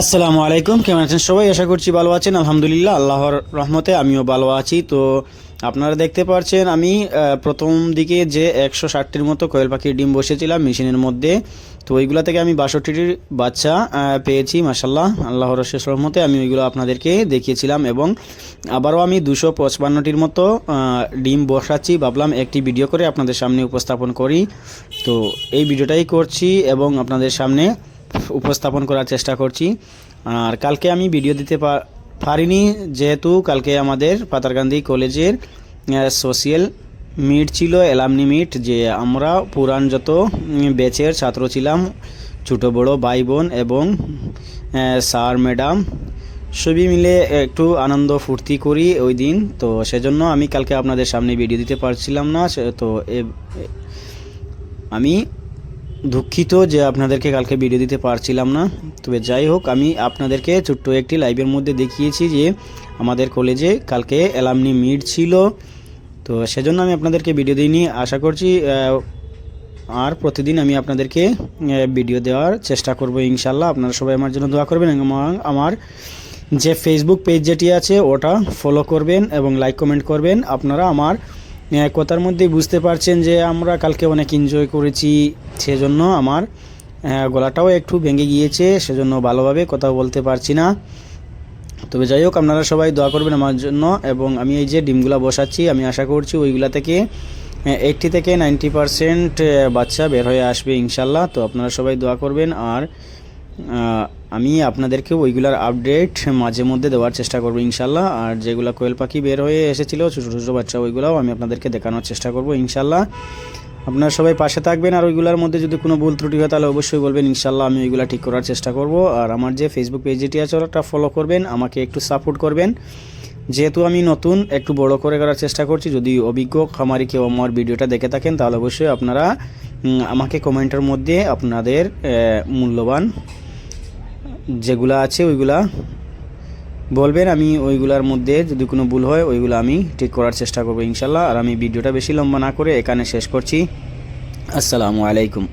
আসসালামু আলাইকুম, কেমন আছেন সবাই? আশা করছি ভালো আছেন। আলহামদুলিল্লাহ, আল্লাহর রহমতে আমিও ভালো আছি। তো আপনারা দেখতে পাচ্ছেন আমি প্রথম দিকে যে 160টির মতো কোয়েল পাখির ডিম বসেছিলাম মেশিনের মধ্যে, তো ওইগুলা থেকে আমি 62টির বাচ্চা পেয়েছি মাশাল্লাহ। আল্লাহর শেষ রহমতে আমি ওইগুলো আপনাদেরকে দেখিয়েছিলাম এবং আবারও আমি 255টির মতো ডিম বসাচ্ছি। ভাবলাম একটি ভিডিও করে আপনাদের সামনে উপস্থাপন করি, তো এই ভিডিওটাই করছি এবং আপনাদের সামনে উপস্থাপন করার চেষ্টা করছি। আর কালকে আমি ভিডিও দিতে পারিনি, যেহেতু কালকে আমাদের পাতারকান্দি কলেজের সোশিয়াল মিট ছিল, অ্যালামনি মিট, যে আমরা পুরান যত ব্যাচের ছাত্র ছিলাম, ছোটো বড়ো ভাই বোন এবং স্যার ম্যাডাম সবই মিলে একটু আনন্দ ফুর্তি করি ওই দিন। তো সেজন্য আমি কালকে আপনাদের সামনে ভিডিও দিতে পারছিলাম না। তো আমি দুঃখিত যে আপনাদেরকে কালকে ভিডিও দিতে পারছিলাম না। তবে যাই হোক, আমি আপনাদেরকে ছোট্ট একটি লাইভের মধ্যে দেখিয়েছি যে আমাদের কলেজে কালকে অ্যালামনি মিট ছিল, তো সেজন্য আমি আপনাদেরকে ভিডিও দিইনি। আশা করছি আর প্রতিদিন আমি আপনাদেরকে ভিডিও দেওয়ার চেষ্টা করব ইনশাল্লাহ। আপনারা সবাই আমার জন্য দোয়া করবেন এবং আমার যে ফেসবুক পেজ যেটি আছে ওটা ফলো করবেন এবং লাইক কমেন্ট করবেন। আপনারা আমার কথার মধ্যেই বুঝতে পারছেন যে আমরা কালকে অনেক এনজয় করেছি, সেজন্য আমার গলাটাও একটু ভেঙে গিয়েছে, সেজন্য ভালোভাবে কথা বলতে পারছি না। তবে যাই হোক, আপনারা সবাই দোয়া করবেন আমার জন্য। এবং আমি এই যে ডিমগুলা বসাচ্ছি, আমি আশা করছি ওইগুলা থেকে 80 থেকে 90% বাচ্চা বের হয়ে আসবে ইনশাল্লাহ। তো আপনারা সবাই দোয়া করবেন। আর আমি আপনাদেরকে ওইগুলার আপডেট মাঝে মধ্যে দেওয়ার চেষ্টা করব ইনশাল্লাহ। আর যেগুলো কোয়েল পাখি বের হয়ে এসেছিল ছোটো ছোটো বাচ্চা, ওইগুলাও আমি আপনাদেরকে দেখানোর চেষ্টা করব ইনশাল্লাহ। আপনারা সবাই পাশে থাকবেন। আর ওইগুলোর মধ্যে যদি কোনো ভুল ত্রুটি হয় তাহলে অবশ্যই বলবেন ইনশাল্লাহ, আমি ওইগুলো ঠিক করার চেষ্টা করব। আর আমার যে ফেসবুক পেজ যেটি আছে ওটা ফলো করবেন, আমাকে একটু সাপোর্ট করবেন। যেহেতু আমি নতুন, একটু বড় করে করার চেষ্টা করছি। যদি অভিজ্ঞ খামারি কেউ আমার ভিডিওটা দেখে থাকেন তাহলে অবশ্যই আপনারা আমাকে কমেন্টের মধ্যে আপনাদের মূল্যবান যেগুলা আছে ওইগুলা বলবেন। আমি ওইগুলার মধ্যে যদি কোনো ভুল হয় ওইগুলো আমি ঠিক করার চেষ্টা করবো ইনশাল্লাহ। আর আমি ভিডিওটা বেশি লম্বা না করে এখানে শেষ করছি। আসসালামু আলাইকুম।